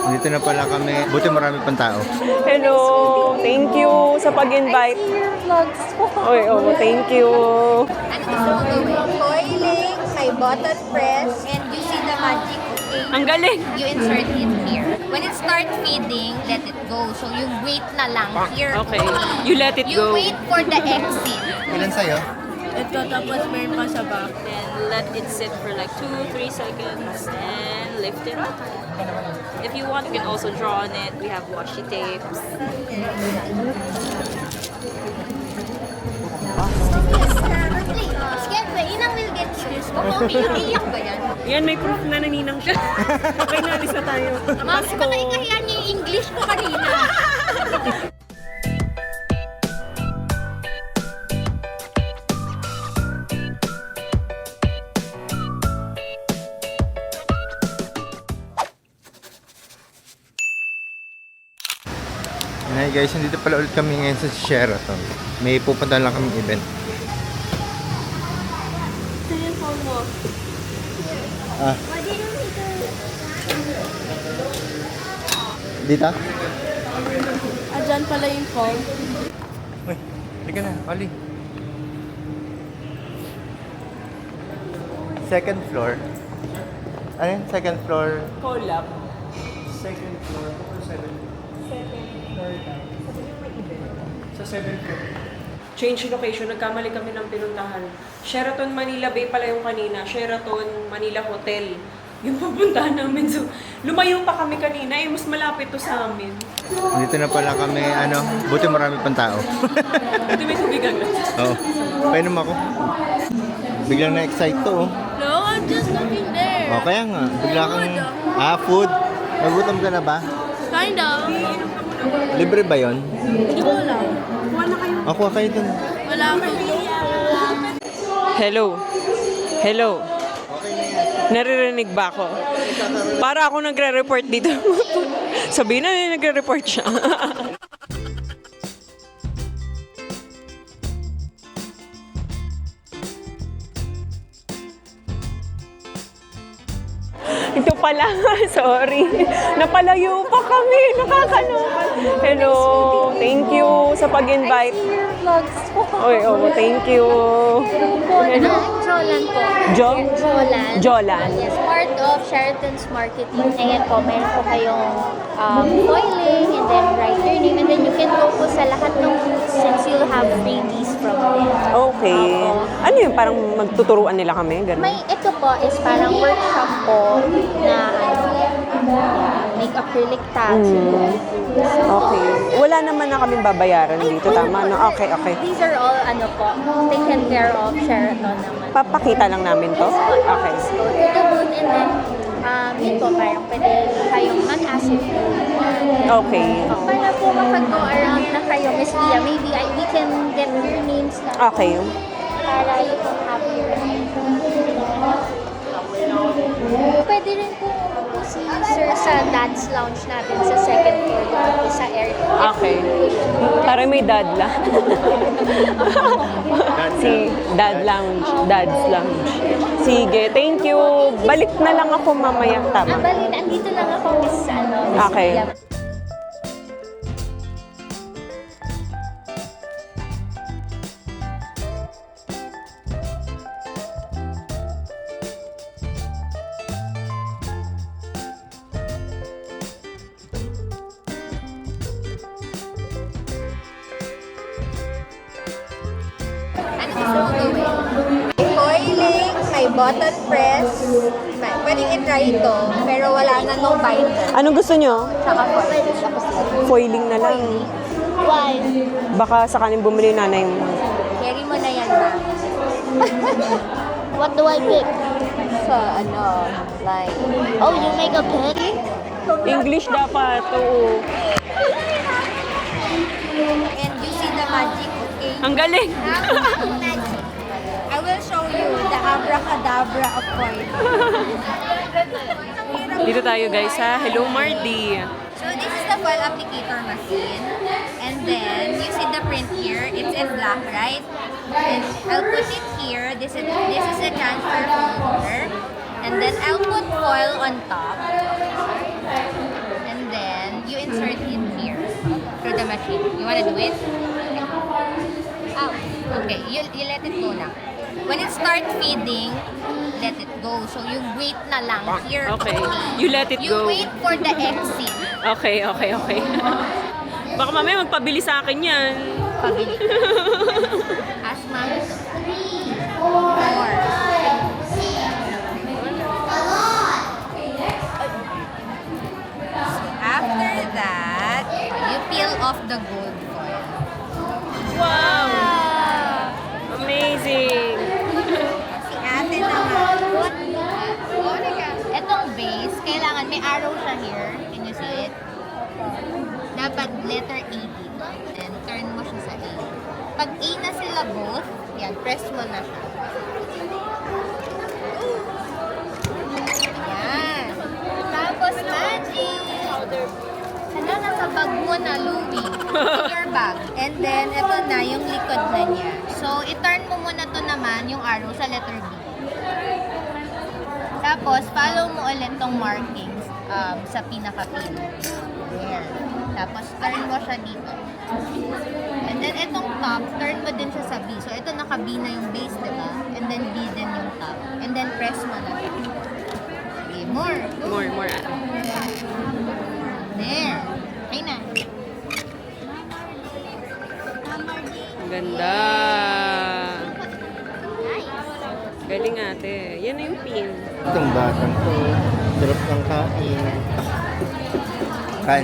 Dito na pala kami. Buti marami pang tao. Hello! Thank you sa pag-invite. Vlogs po. Oy, oh, thank you. Ano gusto mo gawin? Coiling, may button press, and you see the magic, okay? Ang galing! You insert it here. When it starts feeding, let it go. So you wait na lang here. Okay. You let it You go. wait for the exit. Ilan sa'yo? Ito, tapos meron pa sa back. Then, let it sit for like 2-3 seconds. And lift it up. If you want, you can also draw on it. We have washi tapes. Siyempre, yun ang will get serious. Baka umiiyak ba yan? Yan, may proof na naninang siya. Okay, nalis na tayo. Ma'am, baka ikahiyan niyo yung English ko kanina. Hey guys, nandito pala ulit kami ngayon sa Sheraton. May pupunta lang kami event. Ito yung phone mo. Ah. Dito? Dyan pala yung phone. Uy, halika na, Oli. Second floor. Ano yun? Second floor? Collab. Second floor, or 7th floor tayo. Sa 7th floor. Change location. Nagkamali kami ng pinuntahan. Sheraton Manila Bay pala yung kanina. Sheraton Manila Hotel. Yung pupuntahan namin. So, lumayo pa kami kanina. Eh, mas malapit to sa amin. Dito na pala kami, buti marami pang tao. Ito may tubig agad. Oo. Painom ako. Biglang na-excite to, oh. No, I'm just looking there. O, kaya nga. Bigla kang, food. Nagutom ka na ba? Kind of. Libre ba yon? Hindi ko alam. Ako, kayo dun. Wala akong Hello. Hello. Naririnig ba ako? Para ako nagre-report dito. Sabihin na nagre-report siya. Ito pala, sorry. Napalayo pa kami. Nakakaloka. Hello. Thank you sa pag-invite. Vlogs po. Oy, oh, thank you. Ano? Jolan po. Jo? Jolan. Jolan. Yes, part of Sheraton's marketing. Ayan po, meron po kayong foiling and then write your name and then you can go po sa lahat ng booths since you'll have freebies from them. Okay. Ano yun? Parang magtuturuan nila kami? Ganun. May ito po is parang workshop po na make acrylic tags. Okay. Wala naman na kaming babayaran dito. Tama, no? Okay, okay. These are all taken care of Sheraton naman. Papakita lang namin to? Okay. So, to the booth and then yun po, parang pwede kayong mag-ask if you want. Okay. Para po makag-go around na kayo, Miss Lia, maybe we can get your names na. Okay. Para you can have your Pwede rin po si Sir sa dance lounge natin sa second floor dito po sa area. Okay. Para may dad lang. Si Dad Lounge. Dad's Lounge. Sige, thank you. Balik na lang ako mamaya. Tama. Bali, andito lang ako, Miss Miss Okay. Lia. Ano gusto mo gawin? Coiling, may button press, pwedeng i-try ito, pero wala na no binder. Anong gusto nyo? Tsaka foil. Foiling na lang. Why? Baka sa kanin bumili yung nanay mo. Carry mo na yan, ma'am. What do I pick? Sa like... Oh, you make a pen? English dapat. Oo. And you see the magic, okay? Ang galing. Magic. I will show you the abracadabra of coin. Dito tayo guys ha. Hello Marty. So this is the foil applicator machine. And then, you see the print here. It's in black, right? And I'll put it here. This is a transfer folder. And then I'll put foil on top. And You wanna do it? Oh, okay. You let it go lang. When it start feeding, let it go. So you wait na lang here. Okay. only. You let it You go. wait for the exit. Okay. Baka mamaya magpabili sa akin yan. Pabili. As mami. 3, 4. After that, you peel off the gold foil. Wow! Amazing! Si ate naman. Etong base, kailangan may arrow siya here. Can you see it? Dapat letter A dito. Then turn mo siya sa A. Pag A na sila both, yan, press mo na siya. Yan. Tapos magic! Hala, nasa bag mo na, Louie. In your bag. And then, ito na, yung likod na niya. So, i-turn mo muna to naman, yung arrow sa letter B. Tapos, follow mo ulit tong markings sa pinaka-pin. Ayan. Tapos, turn mo siya dito. And then, itong top, turn mo din siya sa B. So, ito naka-B na yung base, diba? And then, B din yung top. And then, press mo na. Okay, more. More. There. Okay na. Ang ganda! Galing ate. Yan na yung pin. Itong batang to. Sarap ng kain.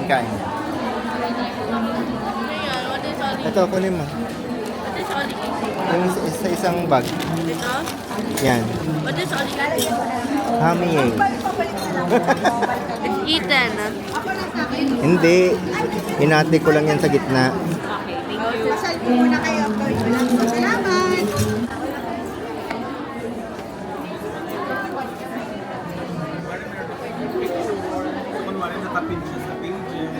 Kain. Ito, kunin mo. Yung sa isang bag. Yan. Hami eh. Eaten. Hindi. Hinati ko lang yan sa gitna. Okay, thank you. Muna kayo. Salamat! Kunwari nakapin siya sa pages.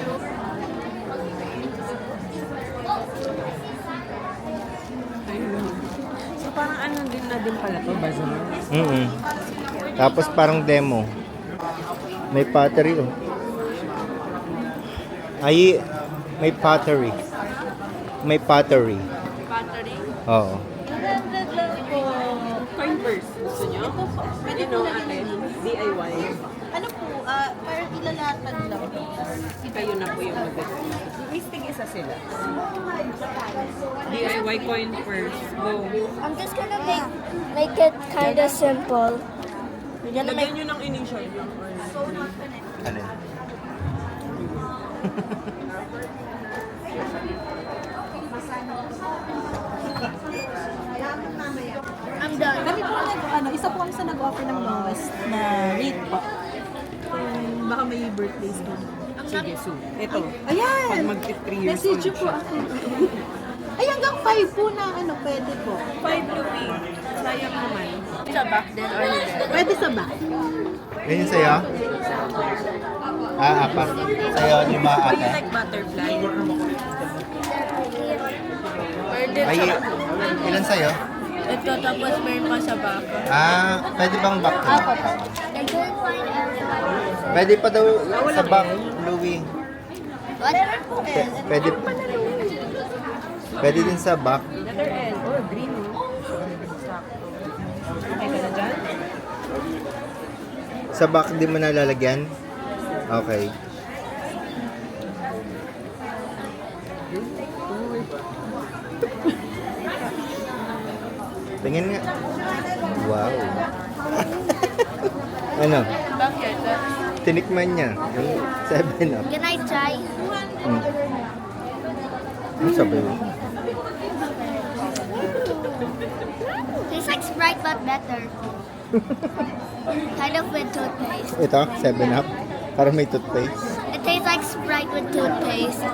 So parang ano din na din pala to, bazaar. Tapos parang demo. May pottery oh. Ay, may pottery. May pottery. Battery. Oo. Coin purse. Gusto nyo? Pwede no, ate. DIY. Ano po, parang ilalatag lang. Kayo na po yung mag-DIY. Isa sila. DIY coin purse. Go. I'm just gonna make it kind of simple. Lagyan nyo ng initial. Alin? I'm done. Kami po isa po kami sa nag-offer ng lowest na rate po. Kung baka may birthdays po. Sige, so. Ito. Ayan! Pag mag-3 years Message old po siya. ako. Ay, hanggang 5 po na pwede po. 5 Louis. Sayang naman. Sa back then or Pwede sa back. Yan yung sa'yo? Apat. Sa'yo, 5 Do you ate. like butterfly? Pwede Ay, ilan sa'yo? ito, tapos meron pa sa back. Pwede bang back to? I couldn't find everyone. Pwede pa daw sa back, Louie. What? Pwede. Pwede din sa back. Letter L. Oh, green. Okay ka na dyan? Sa back di mo nalalagyan? Okay. Tingin nga. Wow. Ano? Bakit? Tinikman niya. Yung 7-Up. Can I try? Ano sabi mo? Tastes like Sprite but better. Kind of with toothpaste. Ito, 7-Up. Parang may toothpaste. It tastes like Sprite with toothpaste.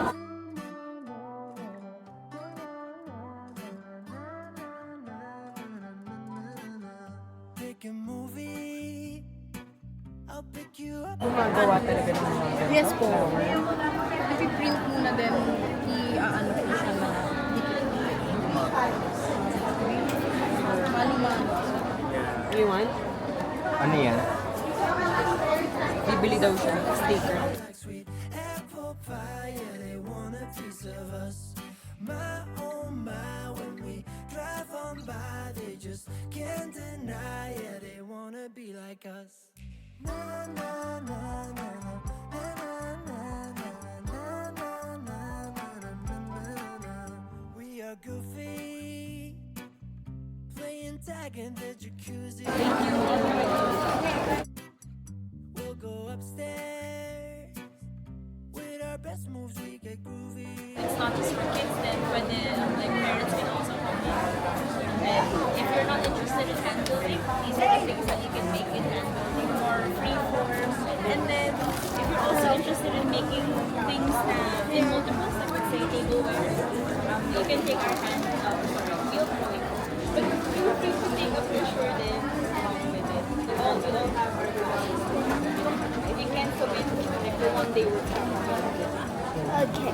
Gumagawa talaga ng mga Yes po. I-print muna din. I-ano po siya na. You want? Ano yan? Bibili daw siya. Sticker. Sweet apple pie, yeah, they want a piece of us. tag in the jacuzzi. We'll go upstairs. With our best moves, we get groovy. It's not just for kids, then pwede, like parents can also come in. And if you're not interested in hand building, these are the things that you can make in hand building, more free form. And then if you're also interested in making things in multiples, like let's say tableware, you can take our hand field drawing. But feel free to take a picture then with it. We all have our classes. If you can't commit, like the one day we'll come. Okay.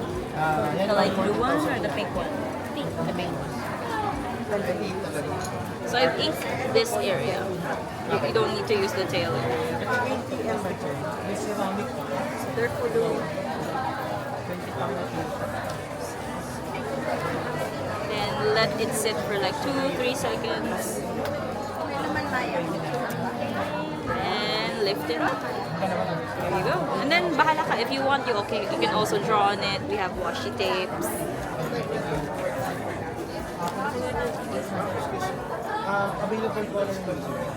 The light blue one or the pink one? Pink. The pink one. So I've inked this area. You don't need to use the tail area. They're blue. Then let it sit for like 2-3 seconds. And lift it up. There you go. And then bahala ka. If you want, you can also draw on it. We have washi tapes. Available color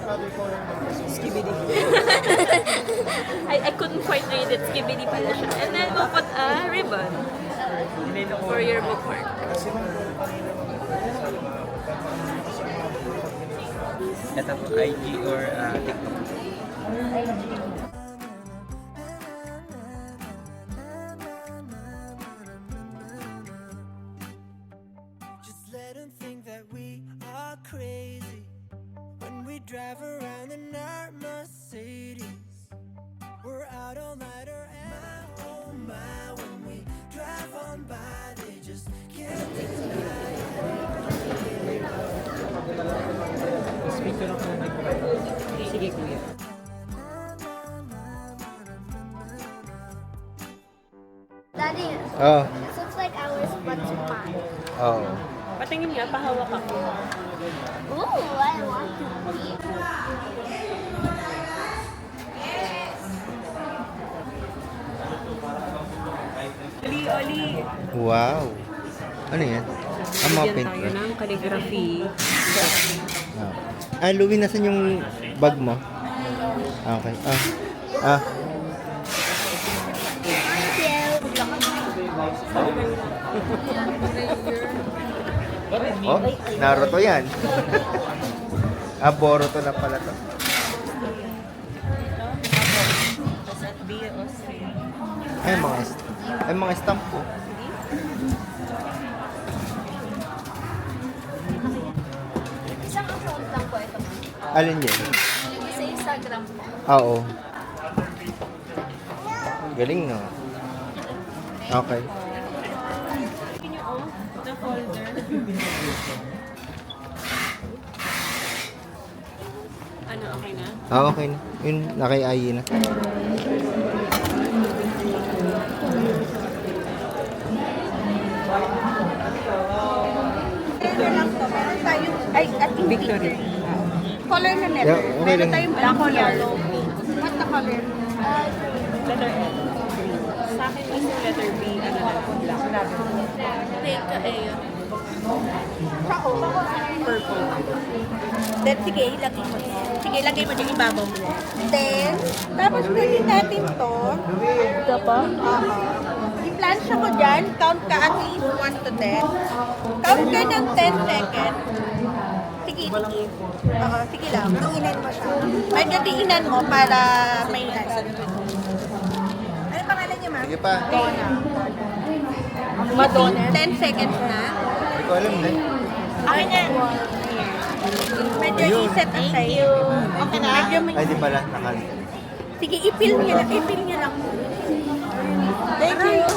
other color Skibidi. I couldn't quite read it. Skibidi pala siya. And then we'll put a ribbon for your bookmark. Ito po, IG or TikTok. Just let them think that we are crazy when we drive around in our Mercedes. We're out all night or my, oh my, when we drive on by, they just can't deny. Speaker ako ng microphone. Sige kuya. Daddy, Oh. this looks like our spot to pie. Oh. Patingin nga, pahawak ako. Ooh, I want to eat. Oli. Wow. Ano yan? Ang mga Bigyan paint tayo brush. ng calligraphy. Louie, nasan yung bag mo? Okay. Oh, Naruto yan. Boruto na pala to. Ay, mga stamp po. Isang account lang po ito. Alin yan? Sa Instagram po. Oo. Galing, no? Okay. Tingin nyo, the folder. Ano, okay na? Okay na. Yun, naki-IE na. Ay, at Victory. color na letter. Yeah, okay Meron lang. tayong black, yellow, pink. What the color? Letter L. Sa akin is yung letter B, ano na, black. Pink, Purple. Then, sige, ilagay mo. Sige, ilagay mo dyan, ibabaw mo. Then, tapos pwede natin to. Ito po? I-plancha ko dyan. Count ka at least 1 to 10. Count ka ng 10 seconds. Sige, sige. Sige lang. Diinan mo siya. Medyo diinan mo para may ano pangalan niya, ma'am? Sige pa. Madonna. 10 seconds na. Hindi ko alam na. Akin yan. Medyo i-set aside. Okay na? Medyo may... Ay, di pala. Nakal. Sige, ipil niya lang. Ipil niya lang. Thank you.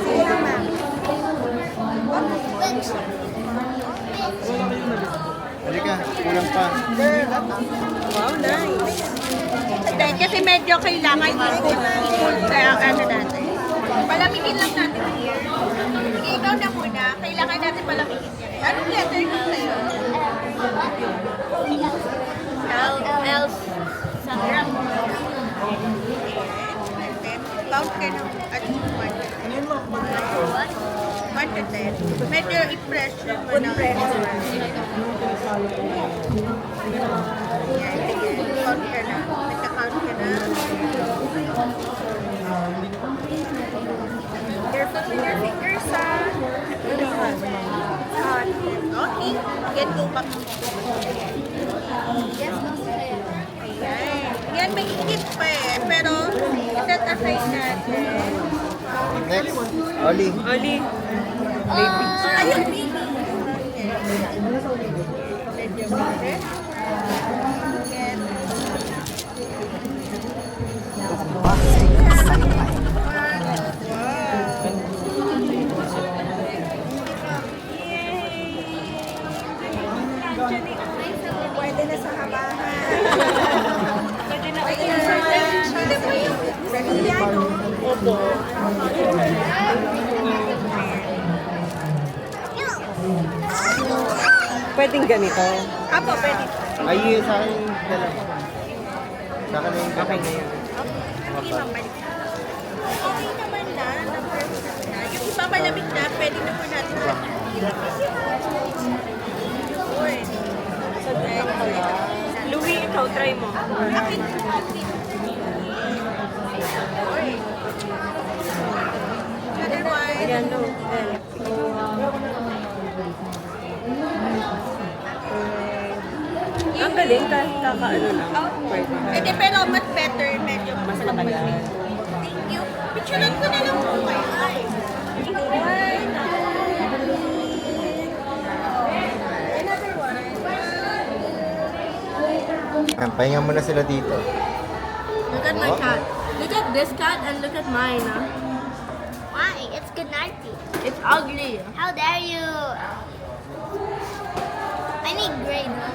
Sige, ma'am. Halika, kulang pa. Wow, nice. Hindi, kasi medyo kailangan i-cool kaya ano natin. Palamigin lang natin. Sige, ikaw na muna. Kailangan natin palamigin yan. Anong letter ko sa'yo? L. Sandra. Count ka na at 1. 1 din. Medyo i-pressure mo na. Yan, sige. Count ka na. Nagka-count ka na. Careful with your fingers, Okay. Again, go back. Ayan. Yan, may higit pa eh. Pero, set aside natin. Next, Oli. Ali, Ayun, baby. Medyo baby. Again. Pwede na sa habahan. pwede na. Pwede mo yung Braziliano. Opo. Pwedeng ganito. Apo, pwede. Ay, yun sa akin yung dalawa. Sa akin na yung Okay na yun. Okay, mabalik. Okay naman na. Na-perfect na. Yung iba malamig na, pwede na po natin Uy. So, Louie, ikaw, try mo. Akin. Uy. Otherwise, Ayan, no. Ang galing kahit kakaano lang. Pwede. pwede, pero mas better, medyo mas matagal. Thank you. Picturean ko na lang po kayo. Ay. Another one. Ayan, pahinga muna sila dito. Look at my cat. Look at this cat and look at mine. Why? It's good naughty. It's ugly. How dare you? I need grade, huh?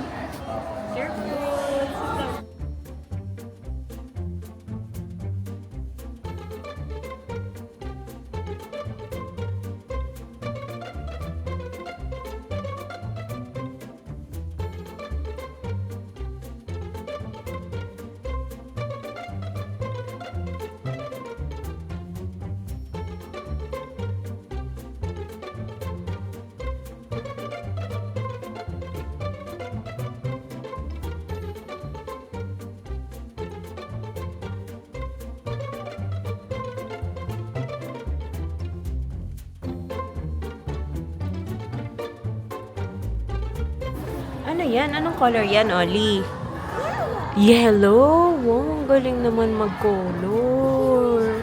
Ano yan? Anong color yan, Oli? Yellow? Wow, ang galing naman mag-color.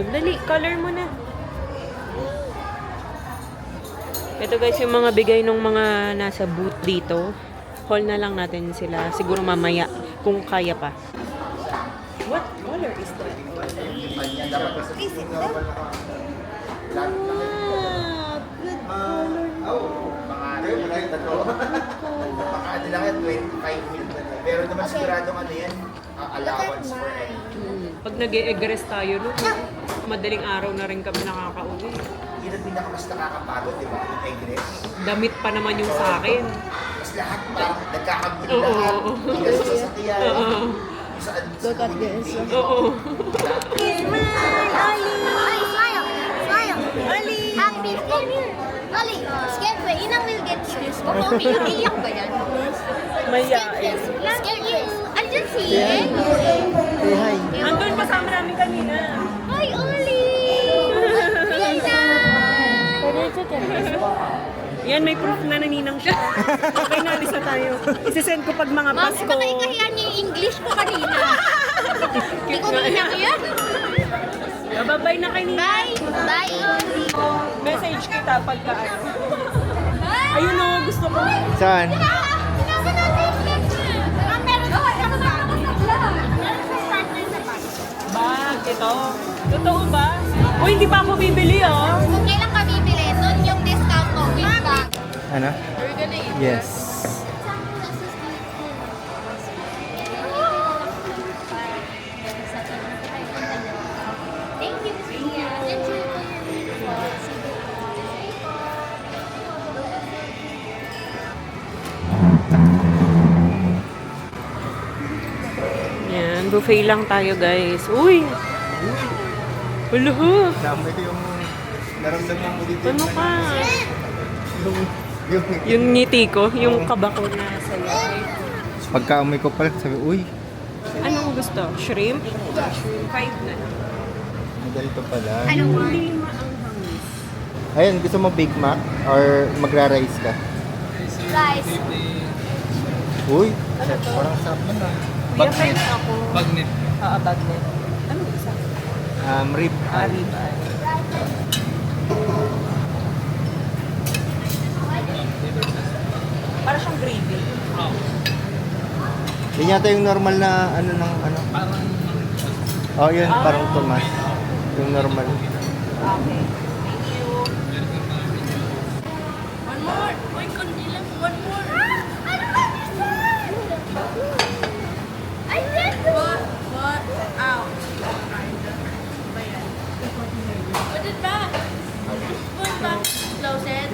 Dali, color mo na. Ito guys, yung mga bigay ng mga nasa booth dito. Haul na lang natin sila. Siguro mamaya, kung kaya pa. What color is that? Ano lang yan, 25 mil. Pero naman siguradong ano yan, allowance for it. Pag nag-e-egress tayo, no? Madaling araw na rin kami nakaka-uwi. Yun ang pinakamas nakakapagod, di ba? Yung egress. Damit pa naman yung sa akin. Mas lahat parang nagkakabili Oo, lahat. oo. Yung sa sasakyan. Oo. Yung sa community. Oo. Oli, smile! Smile! Oli! Happy! Come here! Oli, scared ba? Inang will get excuse mo. Mommy, iiyak ba yan? Mayain. Scared you. Andyan si Say hi. Andun kasama namin kanina. Hi, Oli! Hi, Yan, may proof na naninang siya. Okay, nalis na tayo. Isisend ko pag mga Ma'am, Pasko. baka ikahiyan niyo yung English ko kanina. Hindi ko niyak yan. Babay na kayo nina. Bye! Bye, Oli! Message kita pagka ano. Ayun o, gusto ko. Saan? Sinama natin yung picture. Ma'am, meron ko. Meron sa Bag, ito. Totoo ba? O, hindi pa ako bibili oh. Kung kailan ka bibili, doon yung discount mo. Gift bag. Ano? Yes. Thank you. Yan, buffet lang tayo guys. Uy! Uluho! Dami yung Naramdaman mo dito Ano ka? yung Yung ngiti ko, yung kaba ko na sa'yo. pagkaamoy ko pala, sabi, uy, Anong gusto? Shrimp? Shrimp. 5 na lang. ganito pala. Hindi maanghang. Ayun, gusto mo Big Mac or magra-rice ka? Guys, Uy, parang sarap na na. Kuya, pwede ako. Bagnet. Bagnet. Anong isa? Rib. Ribeye. Para siyang gravy. Yan yata yung normal na ano ng ano. Parang Oh, yun, parang tomas. Yung normal. Okay. Thank you. One more! Uy, kundi lang. One more! I did What? Ow. Put it back. Put it back. Close it.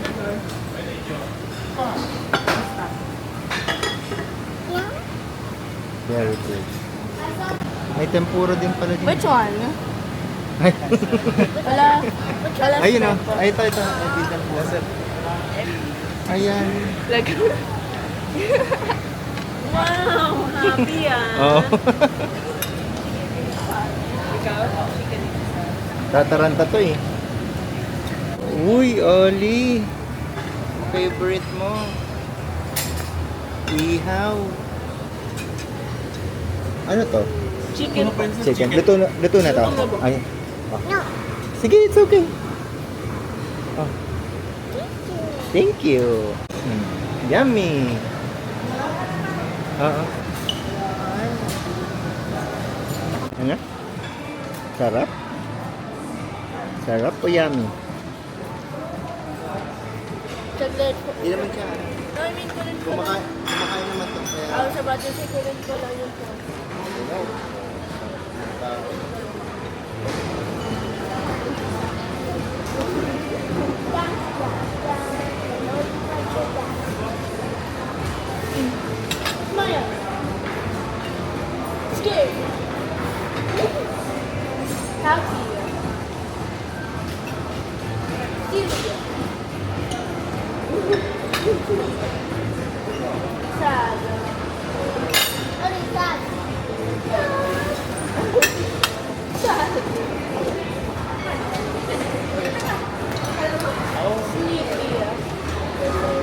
Very good. May tempura din pala din. Which one? Ay, Wala. Wala. ayun o. Ay, ito. May tempura. Ayan. Wow! Happy Oh. Ikaw? Tataranta to eh. Uy, Oli. Favorite mo. Ihaw. Ano to? Chicken. Chicken. Luto na to. Ay. Oh. Sige, it's okay. Oh. Thank you. Yummy. Oo. Ano? Sarap? Sarap o yummy? chocolate. Hindi naman siya. No, I mean, kulit ko. Kumakain naman to. Kaya, Ako sa bata si kulit ko lang yun po. Smile. Scared. Happy. Serious. Sad. Only sad. Sad. Sleepy.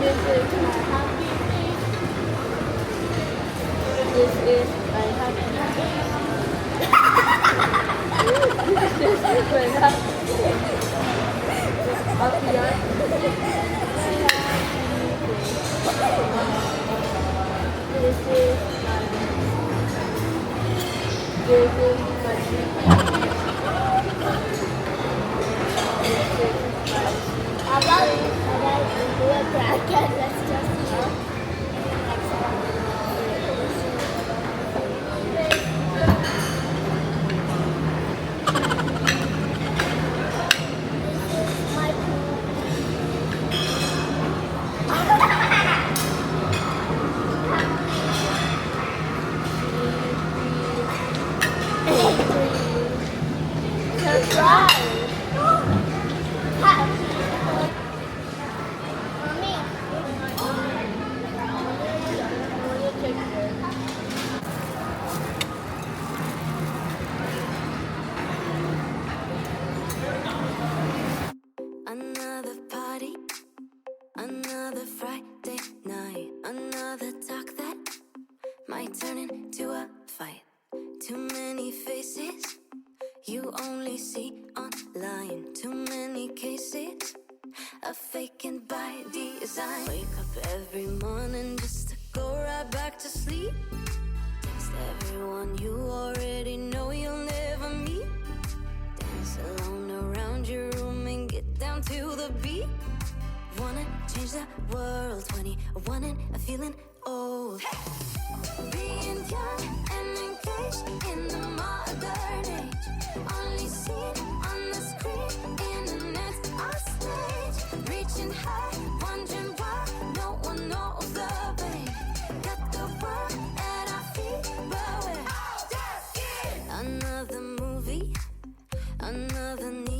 This is my happy face. This is my happy face. This is my happy This is my How about we do a bracket? Let's just see. My surprise! Happy! Mommy! Another party, another Friday night, another talk that might turn into a fight. Too many faces you only see online. Too many cases of faking by design. Wake up every morning just to go right back to sleep. Text everyone you already know you'll never meet. Dance alone around your room and get down to the beat. Wanna change the world, 21 and feeling old. Being young and engaged in the modern age. Only seen on the screen, internet's our stage. Reaching high, wondering why no one knows the way. Got the world at our feet, but we're all just kids. Another movie, another need.